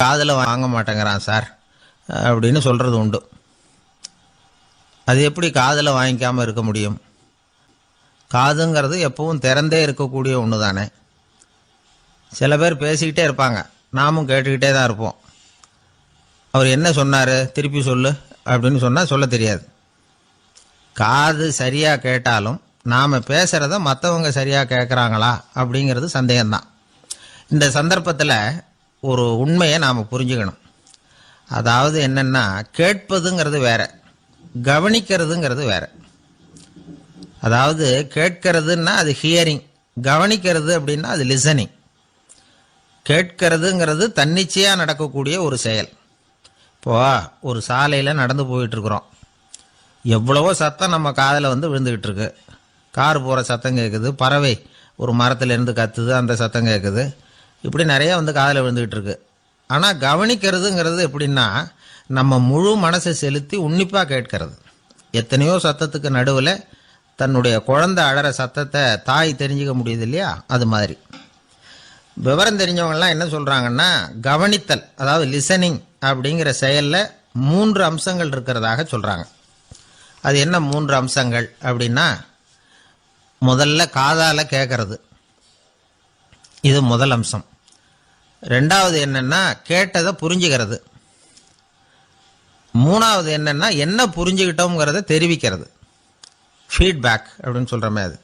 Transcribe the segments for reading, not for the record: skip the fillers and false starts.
காதில் வாங்க மாட்டேங்கிறான் சார் அப்படின்னு சொல்கிறது உண்டு. அது எப்படி காதில் வாங்கிக்காமல் இருக்க முடியும்? காதுங்கிறது எப்பவும் திறந்தே இருக்கக்கூடிய ஒன்று தானே. சில பேர் பேசிக்கிட்டே இருப்பாங்க, நாமும் கேட்டுக்கிட்டே தான் இருப்போம். அவர் என்ன சொன்னார் திருப்பி சொல்லு அப்படின்னு சொன்னால் சொல்ல தெரியாது. காது சரியாக கேட்டாலும் நாம் பேசுகிறத மற்றவங்க சரியாக கேட்குறாங்களா அப்படிங்கிறது சந்தேகம்தான். இந்த சந்தர்ப்பத்தில் ஒரு உண்மையை நாம் புரிஞ்சுக்கணும். அதாவது என்னென்னா, கேட்பதுங்கிறது வேற, கவனிக்கிறதுங்கிறது வேற. அதாவது கேட்கறதுன்னா அது ஹியரிங், கவனிக்கிறது அப்படின்னா அது லிசனிங். கேட்கறதுங்கிறது தன்னிச்சையாக நடக்கக்கூடிய ஒரு செயல். இப்போது ஒரு சாலையில் நடந்து போயிட்டுருக்குறோம், எவ்வளவோ சத்தம் நம்ம காதில் விழுந்துக்கிட்டு இருக்கு. கார் போகிற சத்தம் கேட்குது, பறவை ஒரு மரத்துலேருந்து கத்துது, அந்த சத்தம் கேட்குது. இப்படி நிறையா காதில் விழுந்துக்கிட்டு இருக்கு. ஆனால் கவனிக்கிறதுங்கிறது எப்படின்னா, நம்ம முழு மனசை செலுத்தி உன்னிப்பாக கேட்கறது. எத்தனையோ சத்தத்துக்கு நடுவில் தன்னுடைய குழந்தை அழற சத்தத்தை தாய் தெரிஞ்சிக்க முடியுது இல்லையா, அது மாதிரி. விவரம் தெரிஞ்சவங்கலாம் என்ன சொல்கிறாங்கன்னா, கவனித்தல் அதாவது லிசனிங் அப்படிங்கிற செயலில் 3 அம்சங்கள் இருக்கிறதாக சொல்கிறாங்க. அது என்ன 3 அம்சங்கள் அப்படின்னா, முதல்ல காதால் கேட்கறது, இது முதல் அம்சம். ரெண்டாவது என்னென்னா கேட்டதை புரிஞ்சுக்கிறது. மூணாவது என்னென்னா என்ன புரிஞ்சுக்கிட்டோங்கிறத தெரிவிக்கிறது, ஃபீட்பேக் அப்படின்னு சொல்கிற மாதிரி.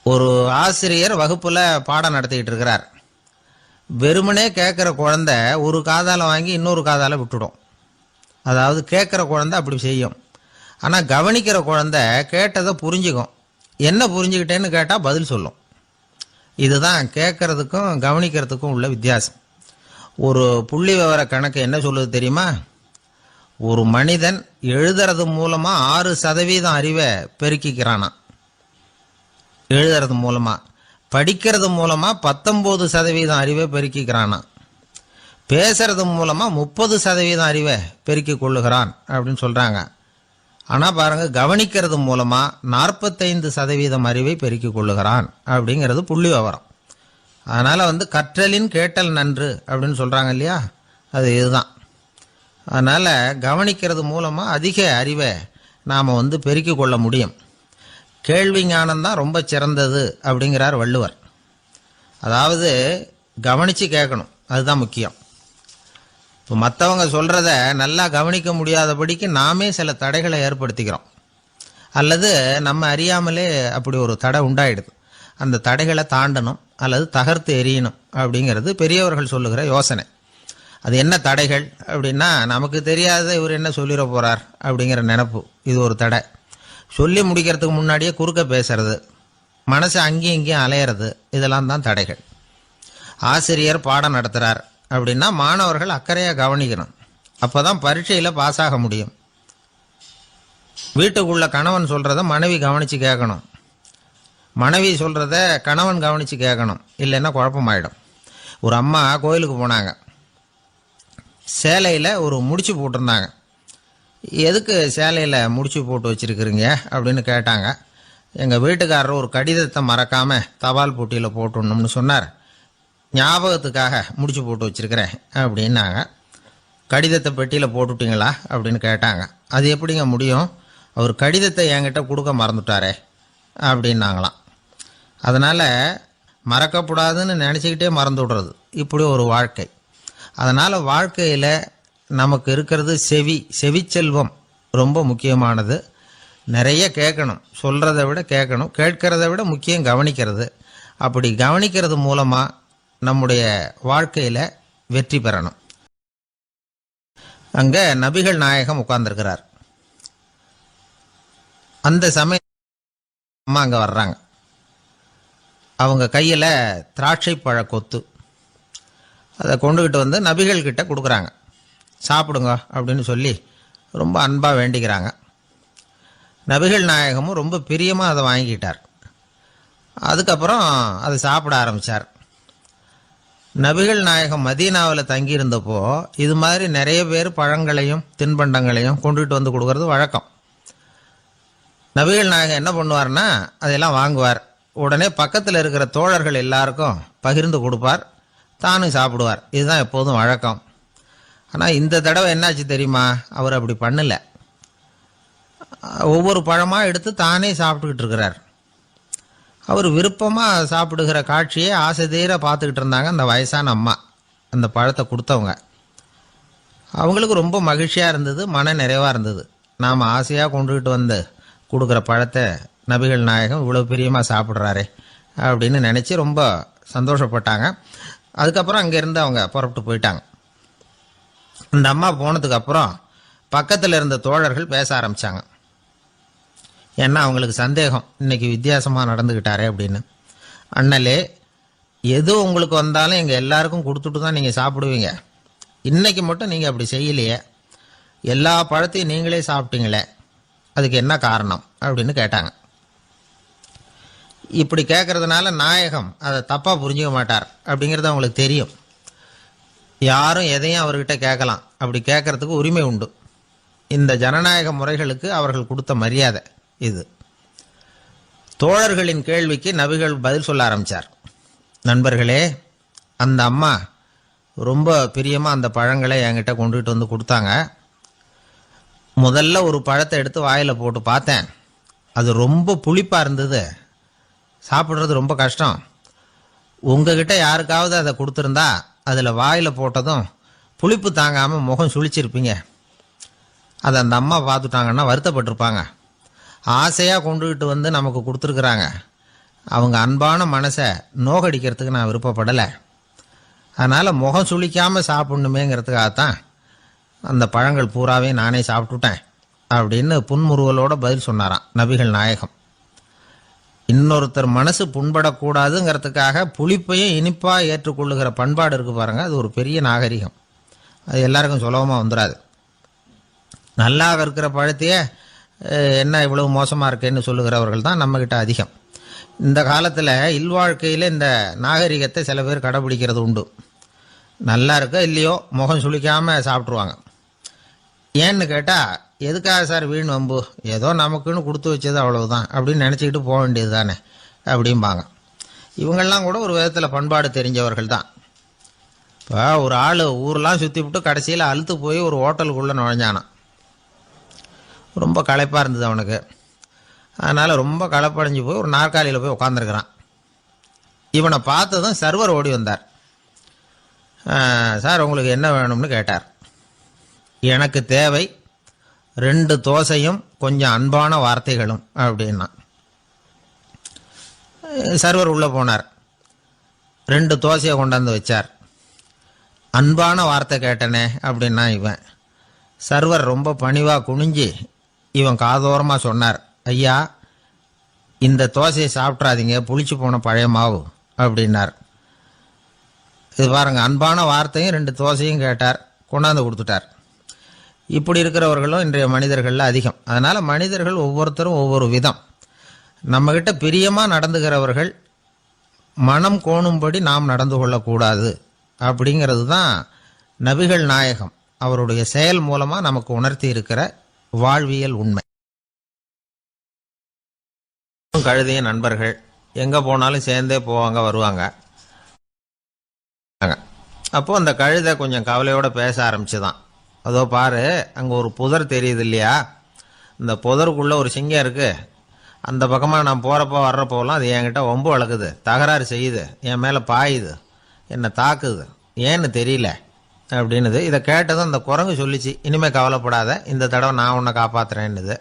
ஒரு ஆசிரியர் வகுப்பில் பாடம் நடத்திக்கிட்டு இருக்கிறார். வெறுமனே கேட்குற குழந்தை ஒரு காதால் வாங்கி இன்னொரு காதால் விட்டுடும். அதாவது கேட்குற குழந்தை அப்படி செய்யும். ஆனால் கவனிக்கிற குழந்தை கேட்டதை புரிஞ்சுக்கும். என்ன புரிஞ்சுக்கிட்டேன்னு கேட்டால் பதில் சொல்லும். இதுதான் கேட்கறதுக்கும் கவனிக்கிறதுக்கும் உள்ள வித்தியாசம். ஒரு புள்ளி விவர கணக்கு என்ன சொல்லுது தெரியுமா? ஒரு மனிதன் எழுதுறது மூலமாக 6% அறிவை பெருக்கிக்கிறானா, எழுதுறது மூலமாக. படிக்கிறது மூலமாக 19% அறிவை பெருக்கிக்கிறானா. பேசுறது மூலமாக 30% அறிவை பெருக்கி கொள்ளுகிறான் அப்படின்னு சொல்கிறாங்க. ஆனால் பாருங்கள், கவனிக்கிறது மூலமாக 45% அறிவை பெருக்கிக் கொள்ளுகிறான் அப்படிங்கிறது புள்ளி விவரம். அதனால் கற்றலின் கேட்டல் நன்று அப்படின்னு சொல்கிறாங்க இல்லையா, அது இதுதான். அதனால் கவனிக்கிறது மூலமாக அதிக அறிவை நாம் பெருக்கிக் கொள்ள முடியும். கேள்வி ஞானம்தான் ரொம்ப சிறந்தது அப்படிங்கிறார் வள்ளுவர். அதாவது கவனித்து கேட்கணும், அதுதான் முக்கியம். இப்போ மற்றவங்க சொல்கிறத நல்லா கவனிக்க முடியாதபடிக்கு நாமே சில தடைகளை ஏற்படுத்திக்கிறோம், அல்லது நம்ம அறியாமலே அப்படி ஒரு தடை உண்டாயிடுது. அந்த தடைகளை தாண்டணும் அல்லது தகர்த்து எறியணும் அப்படிங்கிறது பெரியவர்கள் சொல்லுகிற யோசனை. அது என்ன தடைகள் அப்படின்னா, நமக்கு தெரியாத இவர் என்ன சொல்லிட போகிறார் அப்படிங்கிற நினப்பு, இது ஒரு தடை. சொல்லி முடிக்கிறதுக்கு முன்னாடியே குறுக்க பேசுறது, மனசை அங்கேயும் இங்கேயும் அலையிறது, இதெல்லாம் தான் தடைகள். ஆசிரியர் பாடம் நடத்துகிறார் அப்படின்னா மாணவர்கள் அக்கறையாக கவனிக்கணும், அப்போ தான் பரீட்சையில் பாஸ் ஆக முடியும். வீட்டுக்குள்ள கணவன் சொல்கிறத மனைவி கவனித்து கேட்கணும், மனைவி சொல்கிறத கணவன் கவனித்து கேட்கணும், இல்லைன்னா குழப்பமாயிடும். ஒரு அம்மா கோயிலுக்கு போனாங்க, சேலையில் ஒரு முடிச்சு போட்டிருந்தாங்க. எதுக்கு சேலையில் முடிச்சு போட்டு வச்சுருக்குறீங்க அப்படின்னு கேட்டாங்க. எங்கள் வீட்டுக்காரர் ஒரு கடிதத்தை மறக்காமல் தபால் போட்டியில் போட்டுடணும்னு சொன்னார், ஞாபகத்துக்காக முடிச்சு போட்டு வச்சுருக்கிறேன் அப்படின்னாங்க. கடிதத்தை பெட்டியில் போட்டுவிட்டீங்களா அப்படின்னு கேட்டாங்க. அது எப்படிங்க முடியும், அவர் கடிதத்தை என்கிட்ட கொடுக்க மறந்துட்டாரே அப்படின்னாங்களாம். அதனால் மறக்கப்படாதுன்னு நினச்சிக்கிட்டே மறந்து விடுறது, இப்படி ஒரு வாழ்க்கை. அதனால் வாழ்க்கையில் நமக்கு இருக்கிறது செவிச்செல்வம் ரொம்ப முக்கியமானது. நிறைய கேட்கணும், சொல்கிறத விட கேட்கணும், கேட்கறத விட முக்கியம் கவனிக்கிறது. அப்படி கவனிக்கிறது மூலமாக நம்முடைய வாழ்க்கையில் வெற்றி பெறணும். அங்கே நபிகள் நாயகம் உட்கார்ந்துருக்கிறார். அந்த சமயம் அம்மா அங்கே வர்றாங்க. அவங்க கையில் திராட்சை பழ கொத்து, அதை கொண்டுக்கிட்டு நபிகள் கிட்ட கொடுக்குறாங்க. சாப்பிடுங்க அப்படின்னு சொல்லி ரொம்ப அன்பாக வேண்டிக்கிறாங்க. நபிகள் நாயகமும் ரொம்ப பிரியமாக அதை வாங்கிக்கிட்டார். அதுக்கப்புறம் அதை சாப்பிட ஆரம்பித்தார். நபிகள் நாயகம் மதீனாவில் தங்கியிருந்தப்போ இது மாதிரி நிறைய பேர் பழங்களையும் தின்பண்டங்களையும் கொண்டுகிட்டு கொடுக்கறது வழக்கம். நபிகள் நாயகம் என்ன பண்ணுவார்னா, அதெல்லாம் வாங்குவார். உடனே பக்கத்தில் இருக்கிற தோழர்கள் எல்லாருக்கும் பகிர்ந்து கொடுப்பார், தானும் சாப்பிடுவார். இதுதான் எப்போதும் வழக்கம். ஆனால் இந்த தடவை என்னாச்சு தெரியுமா, அவர் அப்படி பண்ணல. ஒவ்வொரு பழமாக எடுத்து தானே சாப்பிட்டுக்கிட்டு இருக்கிறார். அவர் விருப்பமாக சாப்பிடுகிற காட்சியை ஆசை தீர பார்த்துக்கிட்டு இருந்தாங்க அந்த வயசான அம்மா, அந்த பழத்தை கொடுத்தவங்க. அவங்களுக்கு ரொம்ப மகிழ்ச்சியாக இருந்தது, மன நிறைவாக இருந்தது. நாம் ஆசையாக கொண்டுகிட்டு வந்து கொடுக்குற பழத்தை நபிகள் நாயகம் இவ்வளோ பிரியமாக சாப்பிட்றாரே அப்படின்னு நினச்சி ரொம்ப சந்தோஷப்பட்டாங்க. அதுக்கப்புறம் அங்கேருந்து அவங்க புறப்பட்டு போயிட்டாங்க. அந்த அம்மா போனதுக்கப்புறம் பக்கத்தில் இருந்த தோழர்கள் பேச ஆரம்பித்தாங்க. ஏன்னா அவங்களுக்கு சந்தேகம், இன்னைக்கு வித்தியாசமாக நடந்துக்கிட்டாரே அப்படின்னு. அண்ணலே, எது உங்களுக்கு வந்தாலும் எங்கள் எல்லாருக்கும் கொடுத்துட்டு தான் நீங்கள் சாப்பிடுவீங்க. இன்றைக்கி மட்டும் நீங்கள் அப்படி செய்யலையே, எல்லா பழத்தையும் நீங்களே சாப்பிட்டீங்களே, அதுக்கு என்ன காரணம் அப்படின்னு கேட்டாங்க. இப்படி கேட்கறதுனால நாயகம் அதை தப்பாக புரிஞ்சுக்க மாட்டார் அப்படிங்கிறது அவங்களுக்கு தெரியும். யாரும் எதையும் அவர்கிட்ட கேட்கலாம், அப்படி கேட்கறதுக்கு உரிமை உண்டு. இந்த ஜனநாயக முறைகளுக்கு அவர்கள் கொடுத்த மரியாதை இது. தோழர்களின் கேள்விக்கு நபிகள் பதில் சொல்ல ஆரம்பித்தார். நண்பர்களே, அந்த அம்மா ரொம்ப பிரியமாக அந்த பழங்களை என்கிட்ட கொண்டுகிட்டு வந்து கொடுத்தாங்க. முதல்ல ஒரு பழத்தை எடுத்து வாயில் போட்டு பார்த்தேன். அது ரொம்ப புளிப்பாக இருந்தது, சாப்பிட்றது ரொம்ப கஷ்டம். உங்ககிட்ட யாருக்காவது அதை கொடுத்துருந்தா அதில் வாயில் போட்டதும் புளிப்பு தாங்காமல் முகம் சுழிச்சிருப்பீங்க. அதை அந்த அம்மா பார்த்துட்டாங்கன்னா வருத்தப்பட்டிருப்பாங்க. ஆசையாக கொண்டுகிட்டு வந்து நமக்கு கொடுத்துருக்குறாங்க. அவங்க அன்பான மனசை நோகடிக்கிறதுக்கு நான் விருப்பப்படலை. அதனால் முகம் சுளிக்காமல் சாப்பிட்ணுமேங்கிறதுக்காகத்தான் அந்த பழங்கள் பூராவே நானே சாப்பிட்டுட்டேன் அப்படின்னு புன்முறுவலோட பதில் சொன்னாராம் நபிகள் நாயகம். இன்னொருத்தர் மனசு புண்படக்கூடாதுங்கிறதுக்காக புளிப்பையும் இனிப்பாக ஏற்றுக்கொள்ளுகிற பண்பாடு இருக்குது பாருங்கள், அது ஒரு பெரிய நாகரிகம். அது எல்லாருக்கும் சுலபமாக வந்துடாது. நல்லா இருக்கிற பழத்தையே என்ன இவ்வளவு மோசமாக இருக்கேன்னு சொல்லுகிறவர்கள் தான் நம்மக்கிட்ட அதிகம். இந்த காலத்தில் இல்வாழ்க்கையில் இந்த நாகரிகத்தை சில பேர் கடைபிடிக்கிறது உண்டு. நல்லா இருக்க இல்லையோ முகம் சுளிக்காமல் சாப்பிட்ருவாங்க. ஏன்னு கேட்டால், எதுக்காக சார் வீண் வம்பு, ஏதோ நமக்குன்னு கொடுத்து வச்சது அவ்வளவுதான் அப்படின்னு நினச்சிக்கிட்டு போக வேண்டியது தானே அப்படிம்பாங்க. இவங்கெல்லாம் கூட ஒரு விதத்தில் பண்பாடு தெரிஞ்சவர்கள் தான். இப்போ ஒரு ஆள் ஊரெலாம் சுற்றி விட்டு கடைசியில் அழுத்து போய் ஒரு ஹோட்டலுக்குள்ளே நுழைஞ்சானான். ரொம்ப களைப்பாக இருந்தது அவனுக்கு. அதனால் ரொம்ப களைப்படைஞ்சு போய் ஒரு நாற்காலியில் போய் உட்காந்துருக்கிறான். இவனை பார்த்ததும் சர்வர் ஓடி வந்தார். சார் உங்களுக்கு என்ன வேணும்னு கேட்டார். எனக்கு தேவை 2 தோசையும் கொஞ்சம் அன்பான வார்த்தைகளும் அப்படின்னா. சர்வர் உள்ளே போனார், 2 தோசையை கொண்டாந்து வச்சார். அன்பான வார்த்தை கேட்டனே அப்படின்னா இவன். சர்வர் ரொம்ப பணிவாக குனிஞ்சு இவன் காதோரமாக சொன்னார், ஐயா இந்த தோசையை சாப்பிட்றாதீங்க, புளிச்சு போன பழைய மாவு அப்படின்னார். இது பாருங்கள், அன்பான வார்த்தையும் 2 தோசையும் கேட்டார், கொண்டாந்து கொடுத்துட்டார். இப்படி இருக்கிறவர்களும் இன்றைய மனிதர்களில் அதிகம். அதனால் மனிதர்கள் ஒவ்வொருத்தரும் ஒவ்வொரு விதம். நம்மக்கிட்ட பிரியமாக நடந்துகிறவர்கள் மனம் கோணும்படி நாம் நடந்து கொள்ளக்கூடாது அப்படிங்கிறது தான் நபிகள் நாயகம் அவருடைய செயல் மூலமாக நமக்கு உணர்த்தி இருக்கிற வாழ்வியல் உண்மை. கழுதிய நண்பர்கள் எங்கே போனாலும் சேர்ந்தே போவாங்க வருவாங்க. அப்போது அந்த கழுதை கொஞ்சம் கவலையோடு பேச ஆரம்பிச்சுதான். அதோ பாரு, அங்கே ஒரு புதர் தெரியுது இல்லையா, இந்த புதருக்குள்ளே ஒரு சிங்கம் இருக்குது. அந்த பக்கமாக நான் போகிறப்போ வர்றப்போலாம் அது என்கிட்ட வம்பு வளர்க்குது, தகராறு செய்யுது, என் மேலே பாயுது, என்னை தாக்குது, ஏன்னு தெரியல அப்படின்னுது. இதை கேட்டதும் அந்த குரங்கு சொல்லிச்சு, இனிமேல் கவலைப்படாத, இந்த தடவை நான் உன்னை காப்பாற்றுறேன்னுது.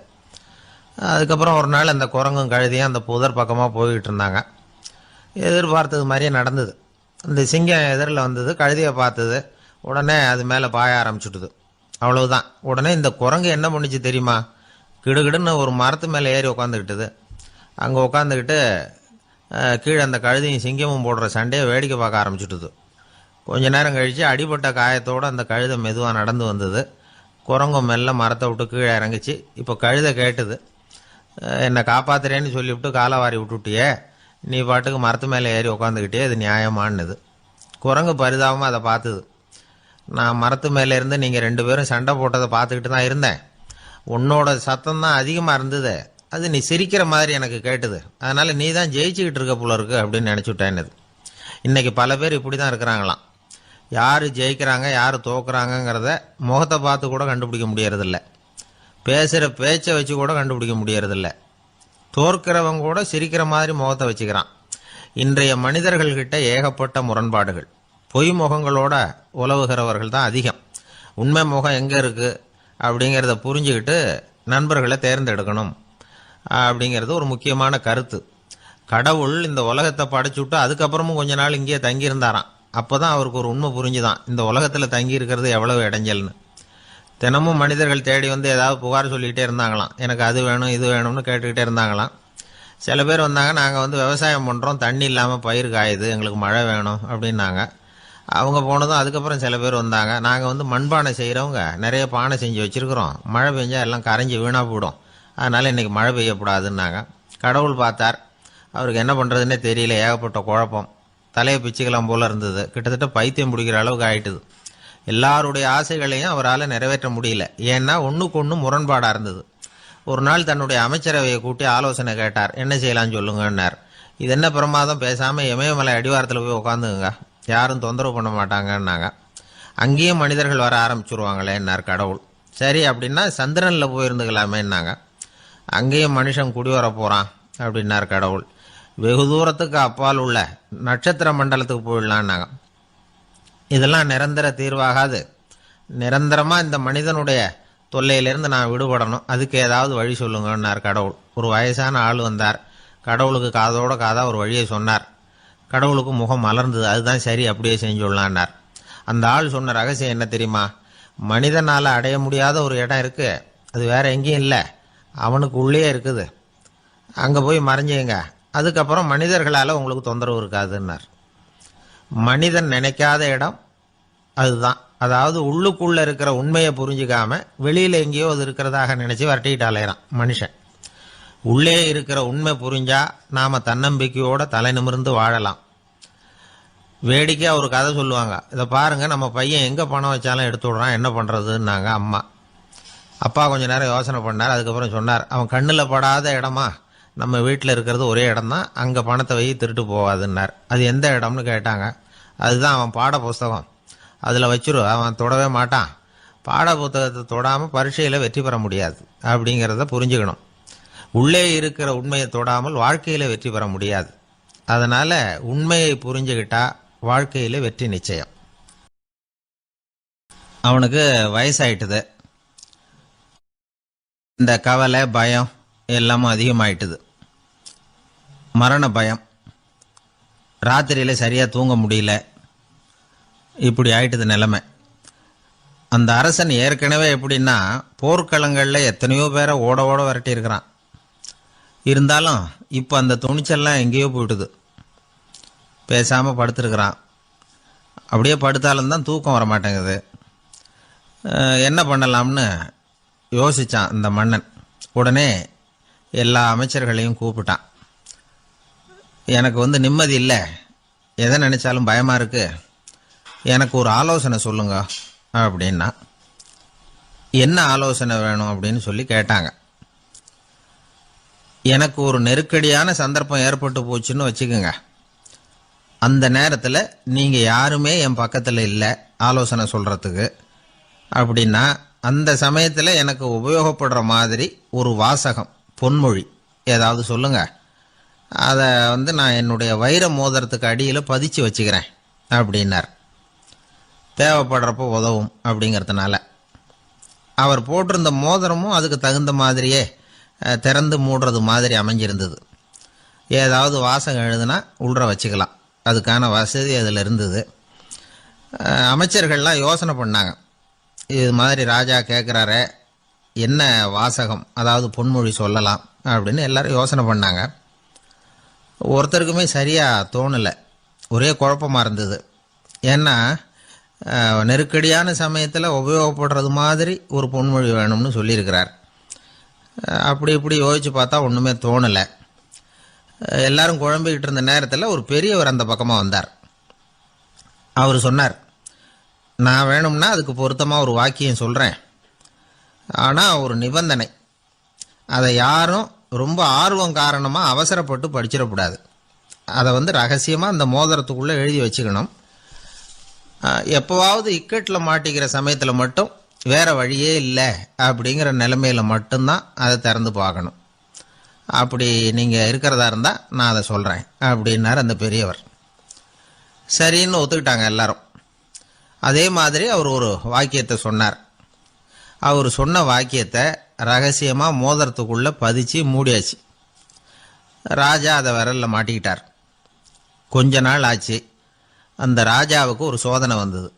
அதுக்கப்புறம் ஒரு நாள் அந்த குரங்கும் கழுதியும் அந்த புதர் பக்கமாக போய்கிட்டு இருந்தாங்க. எதிர்பார்த்தது மாதிரியே நடந்தது. இந்த சிங்கம் எதிரில் வந்தது, கழுதியை பார்த்தது, உடனே அது மேலே பாய ஆரம்பிச்சுட்டுது. அவ்வளவுதான். உடனே இந்த குரங்கு என்ன பண்ணிச்சு தெரியுமா, கிடுகிடுன்னு ஒரு மரத்து மேலே ஏறி உட்காந்துக்கிட்டுது. அங்கே உட்காந்துக்கிட்டு கீழே அந்த கழுதியும் சிங்கமும் போடுற சண்டையை வேடிக்கை பார்க்க ஆரம்பிச்சுட்டுது. கொஞ்ச நேரம் கழித்து அடிபட்ட காயத்தோடு அந்த கழுதை மெதுவாக நடந்து வந்தது. குரங்கும் மெல்ல மரத்தை விட்டு கீழே இறங்கிச்சு. இப்போ கழுதை கேட்டுது, என்னை காப்பாத்துறேன்னு சொல்லிவிட்டு காலவாரி விட்டுட்டியே, நீ பாட்டுக்கு மரத்து மேலே ஏறி உட்காந்துக்கிட்டே, இது நியாயமானது. குரங்கு பரிதாபமாக அதை பார்த்துது. நான் மரத்து மேலே இருந்து நீங்கள் 2 பேரும் சண்டை போட்டதை பார்த்துக்கிட்டு தான் இருந்தேன். உன்னோட சத்தம் தான் அதிகமாக இருந்தது, அது நீ சிரிக்கிற மாதிரி எனக்கு கேட்டுது. அதனால் நீ தான் ஜெயிச்சுக்கிட்டு இருக்க போல இருக்கு அப்படின்னு நினச்சிவிட்டேன்னுது. இன்றைக்கி பல பேர் இப்படி தான் இருக்கிறாங்களாம். யார் ஜெயிக்கிறாங்க யார் தோக்குறாங்கங்கிறத முகத்தை பார்த்து கூட கண்டுபிடிக்க முடியறதில்ல. பேசுகிற பேச்சை வச்சு கூட கண்டுபிடிக்க முடியறதில்ல. தோற்கிறவங்க கூட சிரிக்கிற மாதிரி முகத்தை வச்சுக்கிறான். இன்றைய மனிதர்கள்கிட்ட ஏகப்பட்ட முரண்பாடுகள். பொய் முகங்களோட உலவுகிறவர்கள் தான் அதிகம். உண்மை முகம் எங்கே இருக்குது அப்படிங்கிறத புரிஞ்சுக்கிட்டு நண்பர்களை தேர்ந்தெடுக்கணும் அப்படிங்கிறது ஒரு முக்கியமான கருத்து. கடவுள் இந்த உலகத்தை படைச்சுட்டு அதுக்கப்புறமும் கொஞ்ச நாள் இங்கேயே தங்கியிருந்தாராம். அப்போ தான் அவருக்கு ஒரு உண்மை புரிஞ்சுதான் இந்த உலகத்தில் தங்கி இருக்கிறது எவ்வளவு இடைஞ்சல்னு. தினமும் மனிதர்கள் தேடி வந்து ஏதாவது புகார் சொல்லிக்கிட்டே இருந்தாங்களாம். எனக்கு அது வேணும் இது வேணும்னு கேட்டுக்கிட்டே இருந்தாங்களாம். சில பேர் வந்தாங்க, நாங்கள் வந்து விவசாயம் பண்ணுறோம், தண்ணி இல்லாமல் பயிர் காயுது, எங்களுக்கு மழை வேணும் அப்படின்னாங்க. அவங்க போனதும் அதுக்கப்புறம் சில பேர் வந்தாங்க, நாங்கள் வந்து மண்பானை செய்கிறவங்க நிறைய பானை செஞ்சு வச்சுருக்குறோம், மழை பெஞ்சால் எல்லாம் கரைஞ்சி வீணாக போயிடும், அதனால் இன்றைக்கி மழை பெய்யக்கூடாதுன்னாங்க. கடவுள் பார்த்தார், அவருக்கு என்ன பண்ணுறதுன்னே தெரியல, ஏகப்பட்ட குழப்பம், தலையை பிச்சுக்கலாம் போல் இருந்தது, கிட்டத்தட்ட பைத்தியம் பிடிக்கிற அளவுக்கு ஆயிட்டுது. எல்லாருடைய ஆசைகளையும் அவரால் நிறைவேற்ற முடியல. ஏன்னா ஒன்றுக்கு ஒன்று முரண்பாடாக இருந்தது. ஒரு நாள் தன்னுடைய அமைச்சரவையை கூட்டி ஆலோசனை கேட்டார். என்ன செய்யலான்னு சொல்லுங்கன்னார். இது என்ன பிரமாதம், பேசாமல் இமயமலை அடிவாரத்தில் போய் உட்காந்துங்க, யாரும் தொந்தரவு பண்ண மாட்டாங்கன்னாங்க. அங்கேயும் மனிதர்கள் வர ஆரம்பிச்சுருவாங்களேன்னார் கடவுள். சரி அப்படின்னா சந்திரனில் போயிருந்துக்கலாமேன்னாங்க. அங்கேயும் மனுஷன் குடி வர போகிறான் அப்படின்னார் கடவுள். வெகு தூரத்துக்கு அப்பால் உள்ள நட்சத்திர மண்டலத்துக்கு போயிடலான்னாங்க. இதெல்லாம் நிரந்தர தீர்வாகாது, நிரந்தரமாக இந்த மனிதனுடைய தொல்லையிலேருந்து நான் விடுபடணும், அதுக்கு ஏதாவது வழி சொல்லுங்கன்னார் கடவுள். ஒரு வயசான ஆள் வந்தார். கடவுளுக்கு காதோட காதாக ஒரு வழியை சொன்னார். கடவுளுக்கு முகம் மலர்ந்தது. அதுதான் சரி, அப்படியே செஞ்சுடலான்னார். அந்த ஆள் சொன்ன ரகசியம் என்ன தெரியுமா? மனிதனால் அடைய முடியாத ஒரு இடம் இருக்குது, அது வேற எங்கேயும் இல்லை, அவனுக்கு உள்ளே இருக்குது, அங்கே போய் மறைஞ்சுங்க, அதுக்கப்புறம் மனிதர்களால் உங்களுக்கு தொந்தரவு இருக்காதுன்னார். மனிதன் நினைக்காத இடம் அதுதான். அதாவது உள்ளுக்குள்ளே இருக்கிற உண்மையை புரிஞ்சிக்காம வெளியில் எங்கேயோ அது இருக்கிறதாக நினச்சி வரட்டிக்கிட்டு அலையிறான் மனுஷன். உள்ளே இருக்கிற உண்மை புரிஞ்சா நாம் தன்னம்பிக்கையோட தலை நிமிர்ந்து வாழலாம். வேடிக்கையாக ஒரு கதை சொல்லுவாங்க. இதை பாருங்கள், நம்ம பையன் எங்கே பணம் வச்சாலும் எடுத்து விடுறான், என்ன பண்ணுறதுன்னாங்க அம்மா. அப்பா கொஞ்சம் நேரம் யோசனை பண்ணார். அதுக்கப்புறம் சொன்னார், அவன் கண்ணில் படாத இடமா நம்ம வீட்டில் இருக்கிறது ஒரே இடம் தான், அங்கே பணத்தை வை திருட்டு போகாதுன்னார். அது எந்த இடம்னு கேட்டாங்க. அதுதான் அவன் பாட புஸ்தகம், அதில் வச்சிரு, அவன் தொடவே மாட்டான், பாட புத்தகத்தை தொடாமல் பரீட்சையில் வெற்றி பெற முடியாது அப்படிங்கிறத புரிஞ்சுக்கணும். உள்ளே இருக்கிற உண்மையை தொடாமல் வாழ்க்கையில் வெற்றி பெற முடியாது. அதனால் உண்மையை புரிஞ்சுக்கிட்டா வாழ்க்கையில் வெற்றி நிச்சயம். அவனுக்கு வயசாயிட்டுது. இந்த கவலை பயம் எல்லாமும் அதிகமாயிட்டுது. மரண பயம், ராத்திரியில் சரியாக தூங்க முடியல, இப்படி ஆயிட்டுது நிலைமை. அந்த அரசன் ஏற்கனவே எப்படின்னா போர்க்களங்களில் எத்தனையோ பேரை ஓட ஓட விரட்டி இருக்கிறான். இருந்தாலும் இப்போ அந்த துணிச்சல்லாம் எங்கேயோ போயிட்டுது. பேசாமல் படுத்துருக்கிறான். அப்படியே படுத்தாலும் தான் தூக்கம் வர மாட்டேங்குது. என்ன பண்ணலாம்னு யோசித்தான் இந்த மன்னன். உடனே எல்லா அமைச்சர்களையும் கூப்பிட்டான். எனக்கு நிம்மதி இல்லை, எதை நினச்சாலும் பயமாக இருக்குது, எனக்கு ஒரு ஆலோசனை சொல்லுங்க அப்படின்னா. என்ன ஆலோசனை வேணும் அப்படின்னு சொல்லி கேட்டாங்க. எனக்கு ஒரு நெருக்கடியான சந்தர்ப்பம் ஏற்பட்டு போச்சுன்னு வச்சுக்கோங்க. அந்த நேரத்தில் நீங்கள் யாருமே என் பக்கத்தில் இல்லை ஆலோசனை சொல்கிறதுக்கு அப்படின்னா, அந்த சமயத்தில் எனக்கு உபயோகப்படுற மாதிரி ஒரு வாசகம், பொன்மொழி ஏதாவது சொல்லுங்கள். அதை நான் என்னுடைய வைர மோதிரத்துக்கு அடியில் பதிச்சு வச்சுக்கிறேன் அப்படின்னார். தேவைப்படுறப்போ உதவும் அப்படிங்கிறதுனால. அவர் போட்டிருந்த மோதிரமும் அதுக்கு தகுந்த மாதிரியே திறந்து மூடுறது மாதிரி அமைஞ்சிருந்தது. ஏதாவது வாசகம் எழுதுனா உள்ற வச்சுக்கலாம், அதுக்கான வசதி அதில் இருந்தது. அமைச்சர்கள்லாம் யோசனை பண்ணாங்க, இது மாதிரி ராஜா கேட்குறாரு, என்ன வாசகம் அதாவது பொன்மொழி சொல்லலாம் அப்படின்னு எல்லாரும் யோசனை பண்ணாங்க. ஒருத்தருக்குமே சரியாக தோணலை, ஒரே குழப்பமாக இருந்தது. ஏன்னா நெருக்கடியான சமயத்தில் உபயோகப்படுறது மாதிரி ஒரு பொன்மொழி வேணும்னு சொல்லியிருக்கிறார். அப்படி இப்படி யோசித்து பார்த்தா ஒன்றுமே தோணலை. எல்லாரும் குழம்பிக்கிட்டு இருந்த நேரத்தில் ஒரு பெரியவர் அந்த பக்கமாக வந்தார். அவர் சொன்னார், நான் வேணும்னா அதுக்கு பொருத்தமாக ஒரு வாக்கியம் சொல்கிறேன், ஆனால் ஒரு நிபந்தனை, அதை யாரும் ரொம்ப ஆர்வம் காரணமாக அவசரப்பட்டு படிச்சிடக்கூடாது. அதை ரகசியமாக அந்த மோதிரத்துக்குள்ளே எழுதி வச்சுக்கணும். எப்போவாவது இக்கட்டில் மாட்டிக்கிற சமயத்தில் மட்டும் வேற வழியே இல்லை அப்படிங்கிற நிலைமையில மட்டும்தான் அதை திறந்து பார்க்கணும். அப்படி நீங்கள் இருக்கிறதா இருந்தால் நான் அதை சொல்கிறேன் அப்படின்னார் அந்த பெரியவர். சரின்னு ஒத்துக்கிட்டாங்க எல்லாரும். அதே மாதிரி அவர் ஒரு வாக்கியத்தை சொன்னார். அவர் சொன்ன வாக்கியத்தை ரகசியமாக மோதிரத்துக்குள்ளே பதிச்சு மூடியாச்சு. ராஜா அதை விரலில் மாட்டிக்கிட்டார். கொஞ்ச நாள் ஆச்சு. அந்த ராஜாவுக்கு ஒரு சோதனை வந்தது.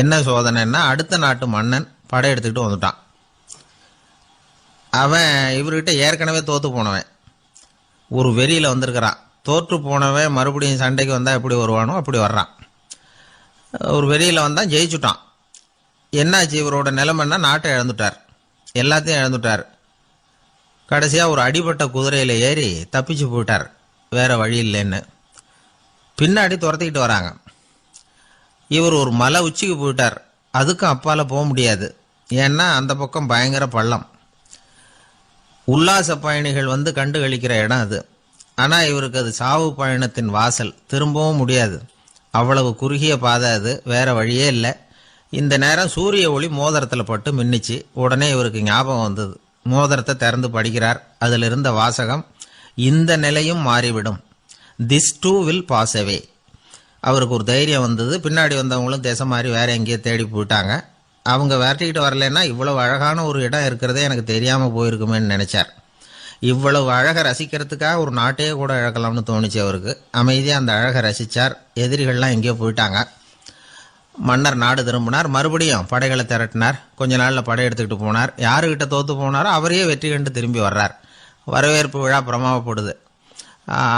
என்ன சோதனைன்னா, அடுத்த நாட்டு மன்னன் படையெடுத்துக்கிட்டு வந்துட்டான். அவன் இவர்கிட்ட ஏற்கனவே தோற்று போனவன். ஒரு வெறியில் வந்திருக்கிறான். தோற்று போனவன் மறுபடியும் சண்டைக்கு வந்தால் எப்படி வருவானோ அப்படி வர்றான். ஒரு வெறியில் வந்தான், ஜெயிச்சுட்டான். என்னாச்சு இவரோட நிலைமைன்னா, நாட்டை இழந்துட்டார், எல்லாத்தையும் இழந்துட்டார். கடைசியாக ஒரு அடிபட்ட குதிரையில் ஏறி தப்பிச்சு போயிட்டார், வேற வழி இல்லைன்னு. பின்னாடி துரத்திக்கிட்டு வராங்க. இவர் ஒரு மலை உச்சிக்கு போயிட்டார். அதுக்கும் அப்பால் போக முடியாது. ஏன்னா அந்த பக்கம் பயங்கர பள்ளம். உல்லாச பயணிகள் வந்து கண்டு கழிக்கிற இடம் அது. ஆனால் இவருக்கு அது சாவு பயணத்தின் வாசல், திரும்பவும் முடியாது. அவ்வளவு குறுகிய பாதை அது, வேற வழியே இல்லை. இந்த நேரம் சூரிய ஒளி மோதிரத்தில் பட்டு மின்னிச்சு. உடனே இவருக்கு ஞாபகம் வந்தது. மோதிரத்தை திறந்து படிக்கிறார். அதில் இருந்த வாசகம், இந்த நிலையும் மாறிவிடும், this too will pass away. அவருக்கு ஒரு தைரியம் வந்தது. பின்னாடி வந்தவங்களும் திசை மாதிரி வேற எங்கேயோ தேடி போயிட்டாங்க. அவங்க விரட்டிக்கிட்டு வரலன்னா இவ்வளவு அழகான ஒரு இடம் இருக்கிறதே எனக்கு தெரியாமல் போயிருக்குமேன்னு நினைச்சார். இவ்வளவு அழகை ரசிக்கிறதுக்காக ஒரு நாட்டையே கூட இழக்கலாம்னு தோணுச்சு அவருக்கு. அமைதியாக அந்த அழகை ரசித்தார். எதிரிகள்லாம் எங்கேயோ போயிட்டாங்க. மன்னர் நாடு திரும்பினார். மறுபடியும் படைகளை திரட்டினார். கொஞ்ச நாளில் படை எடுத்துக்கிட்டு போனார். யாருக்கிட்ட தோற்று போனாரோ அவரையே வெற்றி கண்டு திரும்பி வர்றார். வரவேற்பு விழா பிரமாவப்படுது.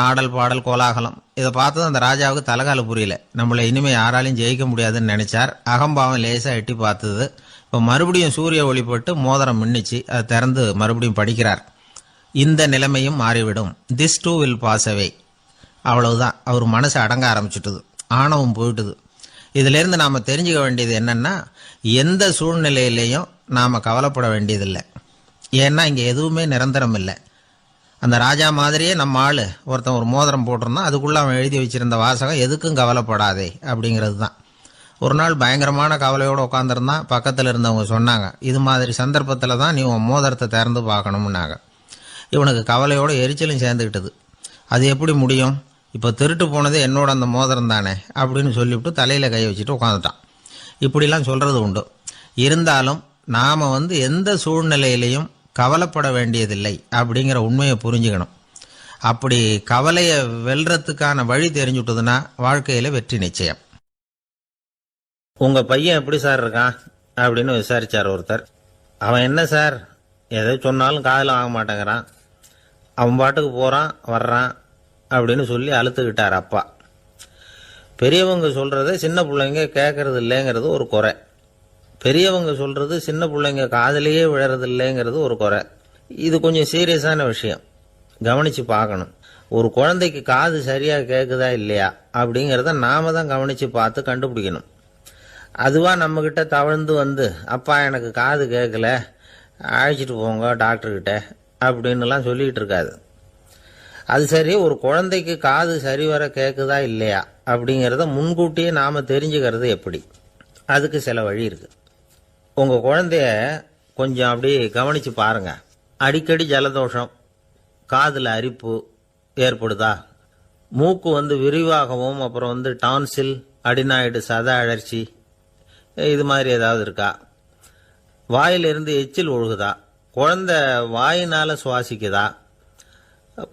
ஆடல் பாடல் கோலாகலம். இதை பார்த்தது அந்த ராஜாவுக்கு தலைகால புரியல. நம்மளை இனிமேல் யாராலையும் ஜெயிக்க முடியாதுன்னு நினைச்சார். அகம்பாவம் லேசாக எட்டி பார்த்தது. இப்போ மறுபடியும் சூரிய ஒளிப்பட்டு மோதிரம் மின்னிச்சு. அதை திறந்து மறுபடியும் படிக்கிறார். இந்த நிலைமையும் மாறிவிடும், this too will pass away. அவ்வளவுதான். அவர் மனசு அடங்க ஆரம்பிச்சுட்டுது. ஆணவம் போயிட்டுது. இதிலிருந்து நாம் தெரிஞ்சுக்க வேண்டியது என்னன்னா, எந்த சூழ்நிலையிலையும் நாம் கவலைப்பட வேண்டியதில்லை. ஏன்னா இங்கே எதுவுமே நிரந்தரம் இல்லை. அந்த ராஜா மாதிரியே நம்ம ஆள் ஒருத்தன் ஒரு மோதிரம் போட்டிருந்தான். அதுக்குள்ளே அவன் எழுதி வச்சிருந்த வாசகம், எதுக்கும் கவலைப்படாதே அப்படிங்கிறது தான். ஒரு நாள் பயங்கரமான கவலையோடு உட்காந்துருந்தான். பக்கத்தில் இருந்தவங்க சொன்னாங்க, இது மாதிரி சந்தர்ப்பத்தில் தான் நீ உன் மோதிரத்தை திறந்து பார்க்கணும்னாங்க. இவனுக்கு கவலையோடு எரிச்சலும் சேர்ந்துக்கிட்டது. அது எப்படி முடியும், இப்போ திருட்டு போனது என்னோட அந்த மோதிரம் தானே அப்படின்னு சொல்லிவிட்டு தலையில் கை வச்சுட்டு உட்காந்துட்டான். இப்படிலாம் சொல்கிறது உண்டு. இருந்தாலும் நாம் எந்த சூழ்நிலையிலையும் கவலைப்பட வேண்டியதில்லை அப்படிங்கிற உண்மையை புரிஞ்சுக்கணும். அப்படி கவலையை வெல்றதுக்கான வழி தெரிஞ்சுட்டதுன்னா வாழ்க்கையில் வெற்றி நிச்சயம். உங்கள் பையன் எப்படி சார் இருக்கான் அப்படின்னு விசாரித்தார் ஒருத்தர். அவன் என்ன சார், எதை சொன்னாலும் காதில் வாங்க மாட்டேங்கிறான், அவன் பாட்டுக்கு போகிறான் வர்றான் அப்படின்னு சொல்லி அழுத்துக்கிட்டார் அப்பா. பெரியவங்க சொல்கிறத சின்ன பிள்ளைங்க கேட்கறது இல்லைங்கிறது ஒரு குறை. பெரியவங்க சொல்கிறது சின்ன பிள்ளைங்க காதலையே விழறது இல்லைங்கிறது ஒரு குறை. இது கொஞ்சம் சீரியஸான விஷயம், கவனித்து பார்க்கணும். ஒரு குழந்தைக்கு காது சரியாக கேட்குதா இல்லையா அப்படிங்கிறத நாம தான் கவனித்து பார்த்து கண்டுபிடிக்கணும். அதுவாக நம்மக்கிட்ட தவழ்ந்து அப்பா எனக்கு காது கேட்கல, அழைச்சிட்டு போங்க டாக்டர்கிட்ட அப்படின்னுலாம் சொல்லிக்கிட்டு இருக்காது. அது சரி, ஒரு குழந்தைக்கு காது சரிவர கேட்குதா இல்லையா அப்படிங்கிறத முன்கூட்டியே நாம் தெரிஞ்சுக்கிறது எப்படி? அதுக்கு சில வழி இருக்குது. உங்கள் குழந்தைய கொஞ்சம் அப்படி கவனித்து பாருங்கள். அடிக்கடி ஜலதோஷம், காதில் அரிப்பு ஏற்படுதா, மூக்கு விரிவாகவும், அப்புறம் டான்சில், அடினாய்டு, சத அழற்சி, இது மாதிரி ஏதாவது இருக்கா, வாயிலிருந்து எச்சில் ஒழுகுதா, குழந்தை வாயினால் சுவாசிக்குதா,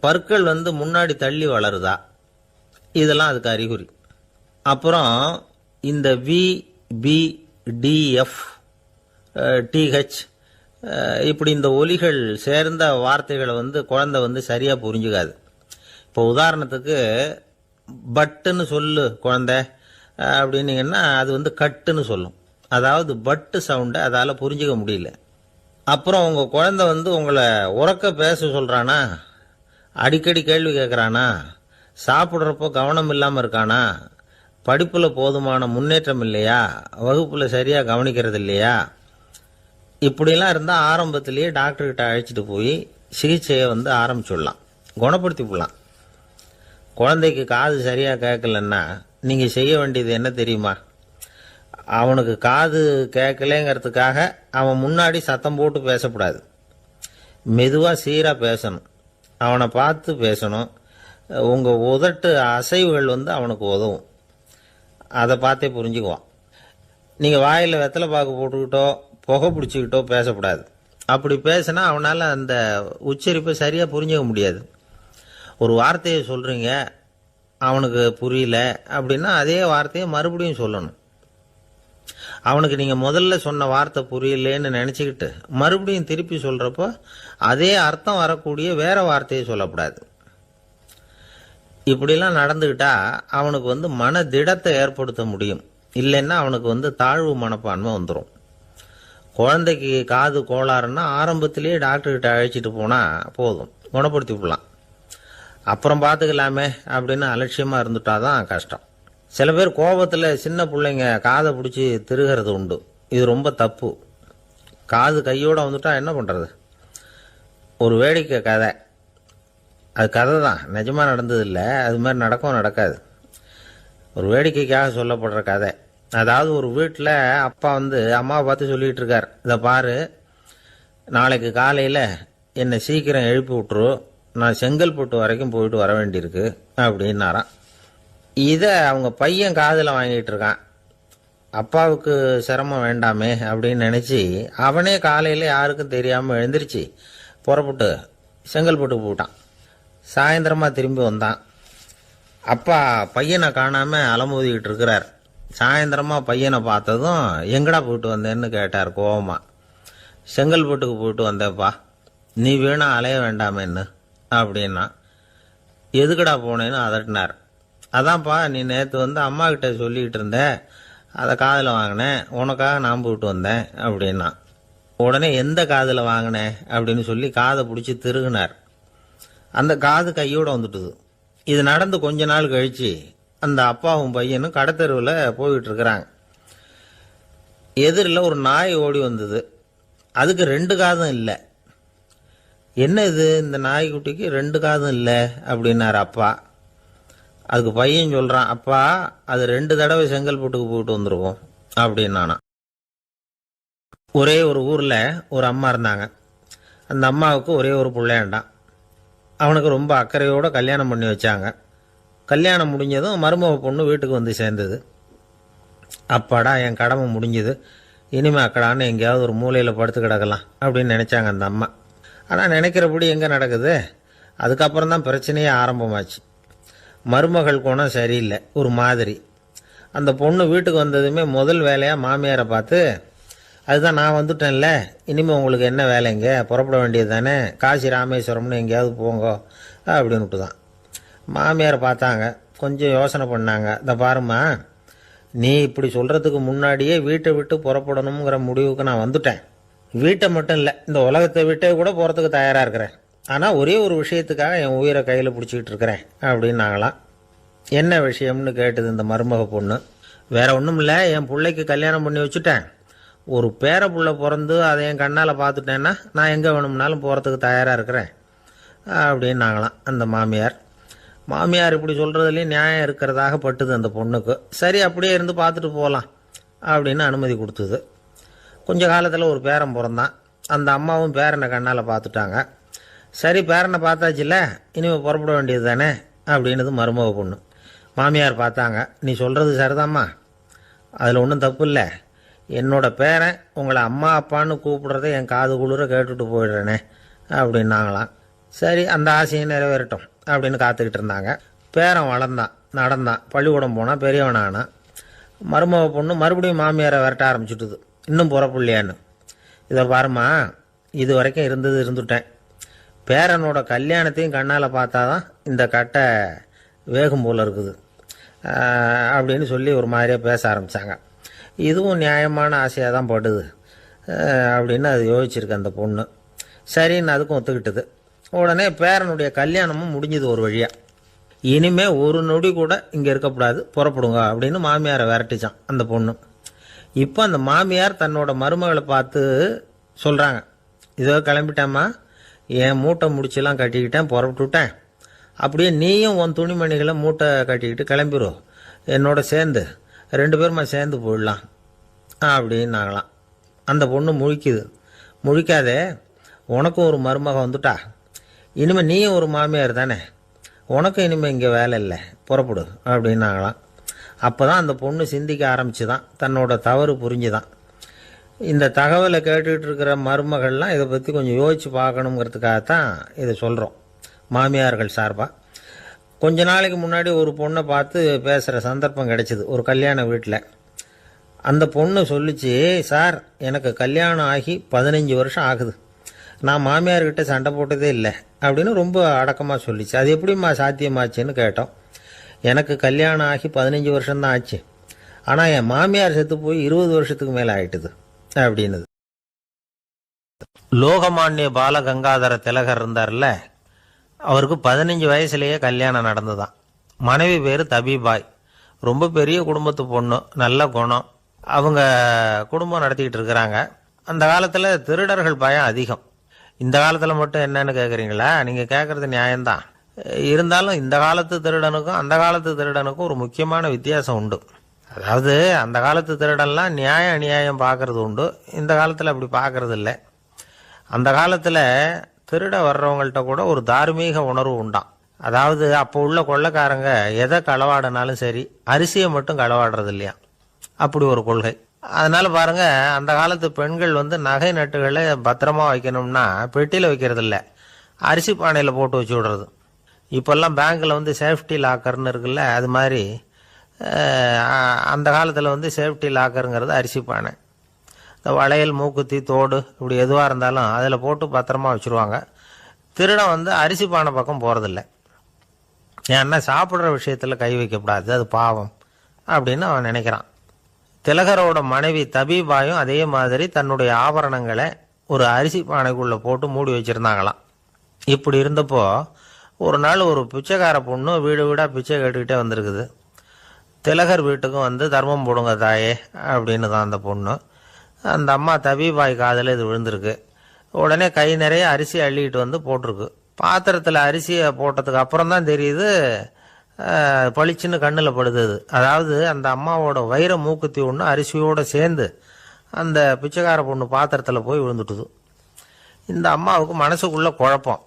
பற்கள் முன்னாடி தள்ளி வளருதா, இதெல்லாம் அதுக்கு அறிகுறி. அப்புறம் இந்த VBDF TH இப்படி இந்த ஒலிகள் சேர்ந்த வார்த்தைகளை குழந்தை சரியாக புரிஞ்சுக்காது. இப்போ உதாரணத்துக்கு பட்டுன்னு சொல்லு குழந்தை அப்படின்னீங்கன்னா அது கட்டுன்னு சொல்லும். அதாவது பட்டு சவுண்டை அதால் புரிஞ்சுக்க முடியல. அப்புறம் உங்கள் குழந்தை உங்களை உறக்க பேச சொல்கிறானா, அடிக்கடி கேள்வி கேட்குறானா, சாப்பிட்றப்போ கவனம் இல்லாமல் இருக்கானா, படிப்பில் போதுமான முன்னேற்றம் இல்லையா, வகுப்பில் சரியாக கவனிக்கிறது இல்லையா, இப்படிலாம் இருந்தால் ஆரம்பத்திலேயே டாக்டர்கிட்ட அழைச்சிட்டு போய் சிகிச்சையை ஆரம்பிச்சுடலாம், குணப்படுத்தி விடலாம். குழந்தைக்கு காது சரியாக கேட்கலன்னா நீங்கள் செய்ய வேண்டியது என்ன தெரியுமா? அவனுக்கு காது கேட்கலேங்கிறதுக்காக அவன் முன்னாடி சத்தம் போட்டு பேசக்கூடாது. மெதுவாக சீராக பேசணும். அவனை பார்த்து பேசணும். உங்கள் உதட்டு அசைவுகள் அவனுக்கு உதவும். அதை பார்த்தே புரிஞ்சுக்குவான். நீங்கள் வாயில் வெத்தலை பாக்கு போட்டுக்கிட்டோ புகை பிடிச்சிக்கிட்டோ பேசக்கூடாது. அப்படி பேசினா அவனால் அந்த உச்சரிப்பை சரியாக புரிஞ்சுக்க முடியாது. ஒரு வார்த்தையை சொல்கிறீங்க, அவனுக்கு புரியல அப்படின்னா அதே வார்த்தையை மறுபடியும் சொல்லணும். அவனுக்கு நீங்கள் முதல்ல சொன்ன வார்த்தை புரியலேன்னு நினச்சிக்கிட்டு மறுபடியும் திருப்பி சொல்கிறப்போ அதே அர்த்தம் வரக்கூடிய வேற வார்த்தையை சொல்லக்கூடாது. இப்படிலாம் நடந்துக்கிட்டா அவனுக்கு மன திடத்தை ஏற்படுத்த முடியும். இல்லைன்னா அவனுக்கு தாழ்வு மனப்பான்மை வந்துடும். குழந்தைக்கு காது கோளாறுன்னா ஆரம்பத்திலேயே டாக்டர்கிட்ட அழைச்சிட்டு போனால் போதும், குணப்படுத்தி விடலாம். அப்புறம் பார்த்துக்கலாமே அப்படின்னு அலட்சியமாக இருந்துட்டாதான் கஷ்டம். சில பேர் கோபத்தில் சின்ன பிள்ளைங்க காதை பிடிச்சி திருகிறது உண்டு. இது ரொம்ப தப்பு. காது கையோடு வந்துட்டா என்ன பண்ணுறது? ஒரு வேடிக்கை கதை. அது கதை தான், நிஜமாக நடந்ததில்லை. அது மாதிரி நடக்கவும் நடக்காது. ஒரு வேடிக்கைக்காக சொல்லப்படுற கதை. அதாவது ஒரு வீட்டில் அப்பா அம்மாவை பார்த்து சொல்லிகிட்டு இருக்கார், இதை பாரு, நாளைக்கு காலையில் என்னை சீக்கிரம் எழுப்பி விட்டுரு, நான் செங்கல்பட்டு வரைக்கும் போயிட்டு வர வேண்டியிருக்கு அப்படின்னாராம். இதை அவங்க பையன் காதில் வாங்கிட்டு இருக்கான். அப்பாவுக்கு சிரமம் வேண்டாமே அப்படின்னு நினச்சி அவனே காலையில் யாருக்கும் தெரியாமல் எழுந்திரிச்சு புறப்பட்டு செங்கல்பட்டு போட்டான். சாயந்தரமாக திரும்பி வந்தான். அப்பா பையனை காணாமல் அலமோதிக்கிட்டு இருக்கிறார். சாயந்தரமாக பையனை பார்த்ததும் எங்கடா போயிட்டு வந்தேன்னு கேட்டார் கோவமா. செங்கல்பட்டுக்கு போயிட்டு வந்தேப்பா, நீ வீணா அலைய வேண்டாமேன்னு அப்படின்னா. எதுக்குடா போனேன்னு அதட்டினார். அதான்ப்பா, நீ நேற்று அம்மா கிட்ட சொல்லிக்கிட்டு இருந்த, அதை காதில் வாங்கினேன், உனக்காக நான் போயிட்டு வந்தேன் அப்படின்னா. உடனே எந்த காதில் வாங்கினேன் அப்படின்னு சொல்லி காதை பிடிச்சி திருகினார். அந்த காது கையோடு வந்துட்டுது. இது நடந்து கொஞ்ச நாள் கழிச்சு அந்த அப்பாவும் பையனும் கடத்தெருவில் போயிட்டு இருக்கிறாங்க. எதிரில் ஒரு நாய் ஓடி வந்தது. அதுக்கு 2 காதும் இல்லை. என்ன இது, இந்த நாய்க்குட்டிக்கு 2 காதும் இல்லை அப்படின்னார் அப்பா. அதுக்கு பையன் சொல்கிறான், அப்பா அது 2 தடவை செங்கல்பட்டுக்கு போயிட்டு வந்துருவோம் அப்படின்னானா. ஒரே ஒரு ஊரில் ஒரு அம்மா இருந்தாங்க. அந்த அம்மாவுக்கு ஒரே ஒரு பிள்ளையாண்டான். அவனுக்கு ரொம்ப அக்கறையோடு கல்யாணம் பண்ணி வச்சாங்க. கல்யாணம் முடிஞ்சதும் மருமக பொண்ணு வீட்டுக்கு சேர்ந்தது. அப்பாடா, என் கடமை முடிஞ்சது, இனிமே அக்கடான்னு எங்கேயாவது ஒரு மூலையில் படுத்து கிடக்கலாம் அப்படின்னு நினச்சாங்க அந்த அம்மா. ஆனால் நினைக்கிறபடி எங்கே நடக்குது? அதுக்கப்புறம் தான் பிரச்சனையே ஆரம்பமாச்சு. மருமகள் குணம் சரியில்லை, ஒரு மாதிரி. அந்த பொண்ணு வீட்டுக்கு வந்ததுமே முதல் வேலையாக மாமியாரை பார்த்து, அதுதான் நான் வந்துட்டேன்ல, இனிமேல் உங்களுக்கு என்ன வேலைங்க, புறப்பட வேண்டியது தானே, காசி ராமேஸ்வரம்னு எங்கேயாவது போங்க அப்படின்னுட்டு தான். மாமியாரை பார்த்தாங்க, கொஞ்சம் யோசனை பண்ணாங்க. இந்த பாருமா, நீ இப்படி சொல்கிறதுக்கு முன்னாடியே வீட்டை விட்டு புறப்படணுங்கிற முடிவுக்கு நான் வந்துட்டேன். வீட்டை மட்டும் இல்லை, இந்த உலகத்தை விட்டே கூட போகிறதுக்கு தயாராக இருக்கிறேன். ஆனால் ஒரே ஒரு விஷயத்துக்காக என் உயிரை கையில் பிடிச்சிக்கிட்டு இருக்கிறேன் அப்படின்னாங்களாம். என்ன விஷயம்னு கேட்டது இந்த மருமக பொண்ணு. வேற ஒன்றும் இல்லை, என் பிள்ளைக்கு கல்யாணம் பண்ணி வச்சுட்டேன். ஒரு பேர புள்ள பிறந்து அதை என் கண்ணால் பார்த்துட்டேன்னா நான் எங்கே வேணும்னாலும் போகிறதுக்கு தயாராக இருக்கிறேன் அப்படின்னாங்களாம் அந்த மாமியார். மாமியார் இப்படி சொல்கிறதுலேயும் நியாயம் இருக்கிறதாக பட்டுது அந்த பொண்ணுக்கு. சரி, அப்படியே இருந்து பார்த்துட்டு போகலாம் அப்படின்னு அனுமதி கொடுத்தது. கொஞ்ச காலத்தில் ஒரு பேரன் பிறந்தான். அந்த அம்மாவும் பேரனை கண்ணால் பார்த்துட்டாங்க. சரி, பேரனை பார்த்தாச்சுல்ல, இனிமேல் புறப்பட வேண்டியது தானே அப்படின்னது மருமக பொண்ணு. மாமியார் பார்த்தாங்க, நீ சொல்கிறது சரிதாம்மா, அதில் ஒன்றும் தப்பு இல்லை. என்னோட பேரன் உங்களை அம்மா அப்பான்னு கூப்பிடுறதை என் காது குளிர கேட்டுட்டு போயிடுறேனே அப்படின்னாங்களாம். சரி, அந்த ஆசையை நிறைவேறட்டும் அப்படின்னு காத்துக்கிட்டு இருந்தாங்க. பேரன் வளர்ந்தான், நடந்தான், பள்ளிக்கூடம் போனால், பெரியவனானா. மருமக பொண்ணு மறுபடியும் மாமியாரை விரட்ட ஆரம்பிச்சுட்டுது, இன்னும் புறப்புள்ளையான்னு. இதை பாருமா, இது வரைக்கும் இருந்துட்டேன். பேரனோட கல்யாணத்தையும் கண்ணால் பார்த்தாதான் இந்த கட்டை வேகும் போல் இருக்குது அப்படின்னு சொல்லி ஒரு மாதிரியாக பேச ஆரம்பித்தாங்க. இதுவும் நியாயமான ஆசையாக தான் படுது அப்படின்னு அது யோசிச்சிருக்கு அந்த பொண்ணு. சரின்னு அதுக்கும் ஒத்துக்கிட்டது. உடனே பேரனுடைய கல்யாணமும் முடிஞ்சது ஒரு வழியாக. இனிமே ஒரு நொடி கூட இங்கே இருக்கக்கூடாது, புறப்படுங்க அப்படின்னு மாமியாரை விரட்டிச்சான் அந்த பொண்ணு. இப்போ அந்த மாமியார் தன்னோட மருமகளை பார்த்து சொல்கிறாங்க, இதோ கிளம்பிட்டேம்மா, என் மூட்டை முடிச்செல்லாம் கட்டிக்கிட்டேன், புறப்பட்டுவிட்டேன். அப்படியே நீயும் உன் துணிமணிகளை மூட்டை கட்டிக்கிட்டு கிளம்பிடும், என்னோட சேர்ந்து 2 பேருமா சேர்ந்து போயிடலாம் அப்படின்னாங்களாம். அந்த பொண்ணு முழிக்குது. முழிக்காதே, உனக்கும் ஒரு மருமக வந்துட்டா, இனிமேல் நீயும் ஒரு மாமியார் தானே, உனக்கும் இனிமேல் இங்கே வேலை இல்லை, புறப்படு அப்படின்னாங்களாம். அப்போ தான் அந்த பொண்ணு சிந்திக்க ஆரம்பிச்சுதான், தன்னோட தவறு புரிஞ்சுதான். இந்த தகவலை கேட்டுக்கிட்டு இருக்கிற மருமகள்லாம் இதை பற்றி கொஞ்சம் யோசித்து பார்க்கணுங்கிறதுக்காகத்தான் இதை சொல்கிறோம் மாமியார்கள் சார்பாக. கொஞ்ச நாளைக்கு முன்னாடி ஒரு பொண்ணை பார்த்து பேசுகிற சந்தர்ப்பம் கிடைச்சிது ஒரு கல்யாண வீட்டில். அந்த பொண்ணு சொல்லிச்சு, சார் எனக்கு கல்யாணம் ஆகி 15 வருஷம் ஆகுது, நான் மாமியார்கிட்ட சண்டை போட்டதே இல்லை அப்படின்னு ரொம்ப அடக்கமாக சொல்லிச்சு. அது எப்படிம்மா சாத்தியமாச்சுன்னு கேட்டோம். எனக்கு கல்யாணம் ஆகி 15 வருஷம்தான் ஆச்சு, ஆனால் என் மாமியார் செத்து போய் 20 வருஷத்துக்கு மேலே ஆயிட்டுது அப்படின்னுது. லோகமானிய பாலகங்காதர திலகர் இருந்தார்ல, அவருக்கு 15 வயசுலேயே கல்யாணம் நடந்துதான். மனைவி பேர் தபிபாய். ரொம்ப பெரிய குடும்பத்து பொண்ணு, நல்ல குணம். அவங்க குடும்பம் நடத்திக்கிட்டு இருக்கிறாங்க. அந்த காலத்தில் திருடர்கள் பயம் அதிகம். இந்த காலத்தில் மட்டும் என்னன்னு கேட்குறீங்களா? நீங்கள் கேட்குறது நியாயம்தான். இருந்தாலும் இந்த காலத்து திருடனுக்கும் அந்த காலத்து திருடனுக்கும் ஒரு முக்கியமான வித்தியாசம் உண்டு. அதாவது அந்த காலத்து திருடன்லாம் நியாயம் அநியாயம் பார்க்கறது உண்டு, இந்த காலத்தில் அப்படி பார்க்கறது இல்லை. அந்த காலத்தில் திருட வர்றவங்கள்ட்ட கூட ஒரு தார்மீக உணர்வு உண்டாம். அதாவது அப்போ உள்ள கொள்ளைக்காரங்க எதை களவாடினாலும் சரி, அரிசியை மட்டும் களவாடுறது இல்லையா, அப்படி ஒரு கொள்கை. அதனால பாருங்க, அந்த காலத்து பெண்கள் நகை நட்டுகளை பத்திரமா வைக்கணும்னா பெட்டியில் வைக்கிறது இல்லை, அரிசி பானையில் போட்டு வச்சு விடுறது. இப்போல்லாம் பேங்க்கில் சேஃப்டி லாக்கர்னு இருக்குல்ல, அது மாதிரி அந்த காலத்தில் சேஃப்டி லாக்கருங்கிறது அரிசி பானை. இந்த வளையல், மூக்குத்தி, தோடு இப்படி எதுவாக இருந்தாலும் அதில் போட்டு பத்திரமா வச்சுருவாங்க. திருடன் அரிசி பானை பக்கம் போகிறதில்ல. ஏன்னா சாப்பிட்ற விஷயத்தில் கை வைக்கக்கூடாது, அது பாவம் அப்படின்னு அவன் நினைக்கிறான். திலகரோட மனைவி தபிபாயும் அதே மாதிரி தன்னுடைய ஆபரணங்களை ஒரு அரிசி பானைக்குள்ளே போட்டு மூடி வச்சுருந்தாங்களாம். இப்படி இருந்தப்போ ஒரு நாள் ஒரு பிச்சைக்கார பொண்ணு வீடு வீடாக பிச்சை கேட்டுக்கிட்டே வந்திருக்குது. திலகர் வீட்டுக்கும் தர்மம் போடுங்க தாயே அப்படின்னு தான் அந்த பொண்ணு. அந்த அம்மா தபிபாய் காதில் இது விழுந்திருக்கு. உடனே கை நிறைய அரிசி அள்ளிக்கிட்டு போட்டிருக்கு. பாத்திரத்தில் அரிசியை போட்டதுக்கு அப்புறம் தான் தெரியுது, பளிச்சுன்னு கண்ணில் படுது. அதாவது அந்த அம்மாவோட வைர மூக்குத்தி ஒன்று அரிசியோடு சேர்ந்து அந்த பிச்சைக்கார பொண்ணு பாத்திரத்தில் போய் விழுந்துட்டுது. இந்த அம்மாவுக்கு மனசுக்குள்ளே குழப்பம்,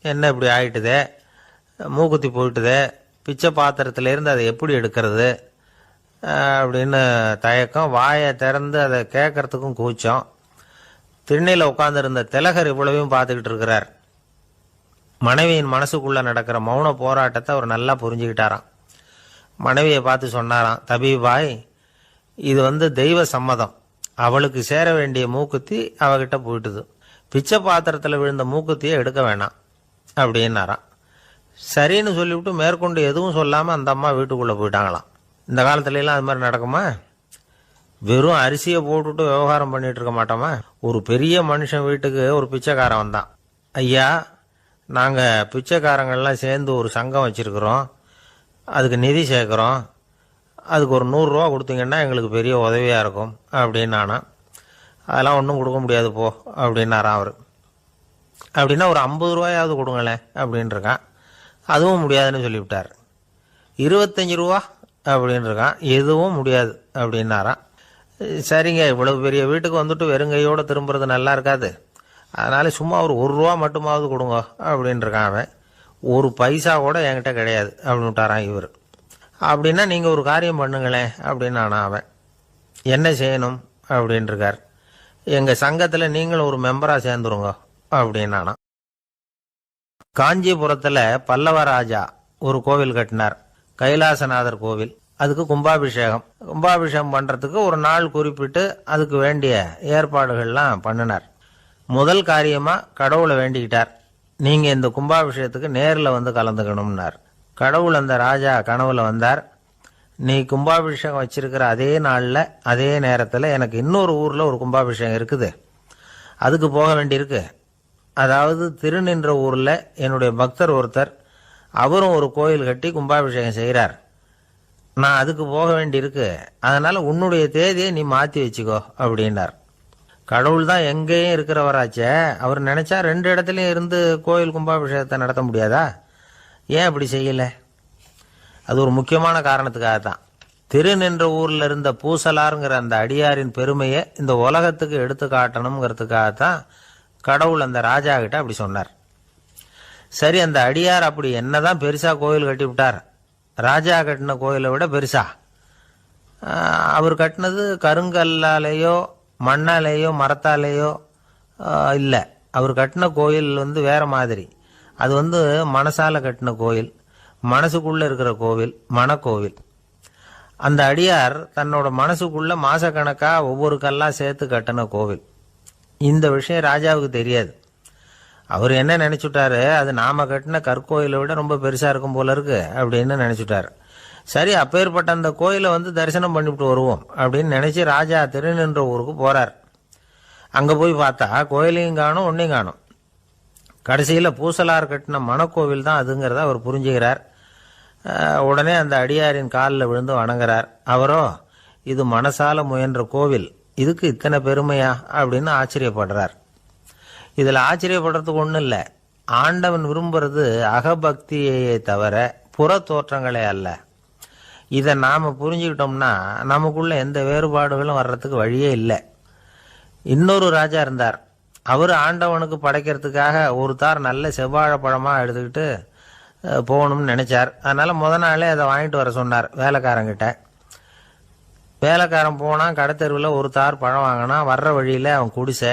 என்ன இப்படி ஆயிட்டுதே, மூக்குத்தி போயிட்டுதே, பிச்சை பாத்திரத்திலேருந்து அதை எப்படி எடுக்கிறது அப்படின்னு தயக்கம். வாயை திறந்து அதை கேட்கறதுக்கும் கூச்சம். திண்ணையில் உட்காந்துருந்த திலகர் இவ்வளவையும் பார்த்துக்கிட்டு இருக்கிறார். மனைவியின் மனசுக்குள்ளே நடக்கிற மௌன போராட்டத்தை அவர் நல்லா புரிஞ்சுக்கிட்டாராம். மனைவியை பார்த்து சொன்னாராம், தபிபாய், இது தெய்வ சம்மதம், அவளுக்கு சேர வேண்டிய மூக்குத்தி அவகிட்ட போயிட்டுது, பிச்சை பாத்திரத்தில் விழுந்த மூக்குத்தியை எடுக்க வேணாம் அப்படின்னாராம். சரின்னு சொல்லிவிட்டு மேற்கொண்டு எதுவும் சொல்லாமல் அந்த அம்மா வீட்டுக்குள்ளே போயிட்டாங்களாம். இந்த காலத்துலலாம் அது மாதிரி நடக்குமா? வெறும் அரிசியை போட்டுட்டு விவகாரம் பண்ணிட்டு இருக்க மாட்டோமா? ஒரு பெரிய மனுஷன் வீட்டுக்கு ஒரு பிச்சைக்காரன் வந்தான். ஐயா, நாங்கள் பிச்சைக்காரங்கள்லாம் சேர்ந்து ஒரு சங்கம் வச்சுருக்குறோம், அதுக்கு நிதி சேர்க்குறோம், அதுக்கு ஒரு 100 ரூபா கொடுத்தீங்கன்னா எங்களுக்கு பெரிய உதவியாக இருக்கும் அப்படின்னானா. அதெல்லாம் ஒன்றும் கொடுக்க முடியாது போ அப்படின்னாரான் அவர். அப்படின்னா ஒரு 50 ரூபாயாவது கொடுங்களேன் அப்படின்ட்டுருக்கான். அதுவும் முடியாதுன்னு சொல்லிவிட்டார். 25 ரூபா அப்படின்ட்டுருக்கான். எதுவும் முடியாது அப்படின்னாரான். சரிங்க, இவ்வளவு பெரிய வீட்டுக்கு வெறுங்கையோடு திரும்புறது நல்லா இருக்காது, அதனால சும்மா ஒரு 1 ரூபா மட்டுமாவது கொடுங்க அப்படின்ட்டுருக்கான் அவன். ஒரு பைசா கூட என்கிட்ட கிடையாது அப்படின்னு விட்டாரான் இவர். அப்படின்னா நீங்கள் ஒரு காரியம் பண்ணுங்களேன் அப்படின்னானா அவன். என்ன செய்யணும் அப்படின்ட்டுருக்கார். எங்கள் சங்கத்தில் நீங்களும் ஒரு மெம்பராக சேர்ந்துருங்க அப்படின்னானா. காஞ்சிபுரத்தில் பல்லவராஜா ஒரு கோவில் கட்டினார், கைலாசநாதர் கோவில். அதுக்கு கும்பாபிஷேகம் பண்ணுறதுக்கு ஒரு நாள் குறிப்பிட்டு அதுக்கு வேண்டிய ஏற்பாடுகள்லாம் பண்ணினார். முதல் காரியமாக கடவுளை வேண்டிக்கிட்டார், நீங்கள் இந்த கும்பாபிஷேகத்துக்கு நேரில் கலந்துக்கணும்னார். கடவுள் அந்த ராஜா கனவுல வந்தார். நீ கும்பாபிஷேகம் வச்சிருக்கிற அதே நாளில் அதே நேரத்தில் எனக்கு இன்னொரு ஊரில் ஒரு கும்பாபிஷேகம் இருக்குது, அதுக்கு போக வேண்டியிருக்கு. அதாவது திருநின்ற ஊரில் என்னுடைய பக்தர் ஒருத்தர், அவரும் ஒரு கோயில் கட்டி கும்பாபிஷேகம் செய்கிறார், நான் அதுக்கு போக வேண்டியிருக்கு, அதனால் உன்னுடைய தேதியை நீ மாற்றி வச்சுக்கோ அப்படின்னார். கடவுள் தான் எங்கேயும் இருக்கிறவராச்சே, அவர் நினைச்சா 2 இடத்துலையும் இருந்து கோயில் கும்பாபிஷேகத்தை நடத்த முடியாதா? ஏன் அப்படி செய்யலை? அது ஒரு முக்கியமான காரணத்துக்காக தான். திருநின்ற ஊர்ல இருந்த பூசலாருங்கிற அந்த அடியாரின் பெருமையை இந்த உலகத்துக்கு எடுத்து காட்டணுங்கிறதுக்காகத்தான் கடவுள் அந்த ராஜா கிட்ட அப்படி சொன்னார். சரி, அந்த அடியார் அப்படி என்னதான் பெருசா கோயில் கட்டி விட்டார்? ராஜா கட்டின கோயிலை விட பெருசா? அவர் கட்டினது கருங்கல்லாலேயோ மண்ணாலேயோ மரத்தாலேயோ இல்லை. அவர் கட்டின கோயில் வேற மாதிரி. அது மனசால கட்டின கோயில், மனசுக்குள்ள இருக்கிற கோவில், மனக்கோவில். அந்த அடியார் தன்னோட மனசுக்குள்ள மாசக்கணக்கா ஒவ்வொரு கல்லா சேர்த்து கட்டின கோவில். இந்த விஷயம் ராஜாவுக்கு தெரியாது. அவர் என்ன நினைச்சுட்டாரு, அது நாம கட்டின கற்கோயிலை விட ரொம்ப பெருசா இருக்கும் போல இருக்கு அப்படின்னு நினைச்சுட்டாரு. சரி, அப்பேற்பட்ட அந்த கோயிலை தரிசனம் பண்ணிவிட்டு வருவோம் அப்படின்னு நினைச்சு ராஜா திருநின்ற ஊருக்கு போறார். அங்க போய் பார்த்தா கோயிலையும் காணும், ஒன்னையும் காணும். கடைசியில பூசலார் கட்டின மனக்கோவில் தான் அதுங்கிறத அவர் புரிஞ்சுக்கிறார். உடனே அந்த அடியாரின் காலில் விழுந்து வணங்குறார். அவரோ, இது மனசால முயன்ற கோவில், இதுக்கு இத்தனை பெருமையா அப்படின்னு ஆச்சரியப்படுறார். இதுல ஆச்சரியப்படுறதுக்கு ஒன்றும் இல்லை. ஆண்டவன் விரும்புறது அகபக்தியை தவிர புற தோற்றங்களே அல்ல. இதை நாம புரிஞ்சுக்கிட்டோம்னா நமக்குள்ள எந்த வேறுபாடுகளும் வர்றதுக்கு வழியே இல்லை. இன்னொரு ராஜா இருந்தார். அவர் ஆண்டவனுக்கு படைக்கிறதுக்காக ஒரு தார் நல்ல செவ்வாழை பழமா எடுத்துக்கிட்டு போகணும்னு நினைச்சார். அதனால முத நாளே அதை வாங்கிட்டு வர சொன்னார் வேலைக்காரங்கிட்ட. வேலைக்காரன் போனான், கடைத்தெருவில் ஒரு தார் பழம் வாங்கினான். வர்ற வழியில அவன் குடிசை.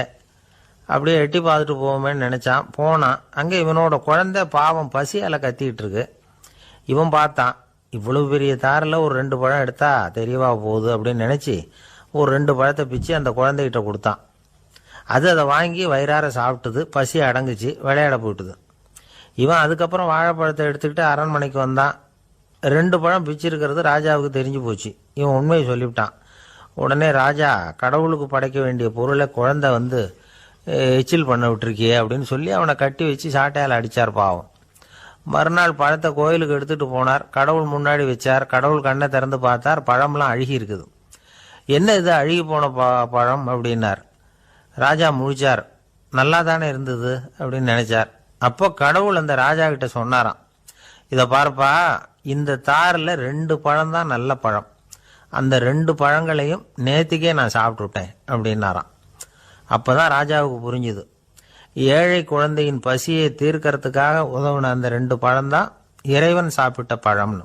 அப்படியே எட்டி பார்த்துட்டு போவோமேன்னு நினைச்சான். போனான். அங்கே இவனோட குழந்தை பாவம் பசியால கத்திக்கிட்டு இருக்கு. இவன் பார்த்தான், இவ்வளவு பெரிய தாரில் ஒரு 2 பழம் எடுத்தா தெரியவா போகுது அப்படின்னு நினைச்சு ஒரு 2 பழத்தை பிச்சு அந்த குழந்தைகிட்ட கொடுத்தான். அதை வாங்கி வயிறார சாப்பிட்டுது. பசி அடங்குச்சு, விளையாட போயிட்டுது. இவன் அதுக்கப்புறம் வாழைப்பழத்தை எடுத்துக்கிட்டு அரண்மனைக்கு வந்தான். 2 பழம் பிச்சிருக்கிறது ராஜாவுக்கு தெரிஞ்சு போச்சு. இவன் உண்மையை சொல்லிவிட்டான். உடனே ராஜா, கடவுளுக்கு படைக்க வேண்டிய பொருளை குழந்தை எச்சில் பண்ண விட்டுருக்கியே அப்படின்னு சொல்லி அவனை கட்டி வச்சு சாட்டையால் அடிச்சார். பாவம். மறுநாள் பழத்தை கோயிலுக்கு எடுத்துட்டு போனார். கடவுள் முன்னாடி வச்சார். கடவுள் கண்ணை திறந்து பார்த்தார், பழம்லாம் அழுகி இருக்குது. என்ன இது அழுகி போன பழம் அப்படின்னார். ராஜா முழிச்சார். நல்லா தானே இருந்தது அப்படின்னு நினைச்சார். அப்போ கடவுள் அந்த ராஜா கிட்ட சொன்னாராம், இதை பார்ப்பா, இந்த தாரில் 2 பழம் தான் நல்ல பழம். அந்த 2 பழங்களையும் நேத்திக்கே நான் சாப்பிட்டுட்டேன் அப்படின்னாராம். அப்பதான் ராஜாவுக்கு புரிஞ்சுது, ஏழை குழந்தையின் பசியை தீர்க்கறதுக்காக உதவுன அந்த 2 பழம்தான் இறைவன் சாப்பிட்ட பழம்னு.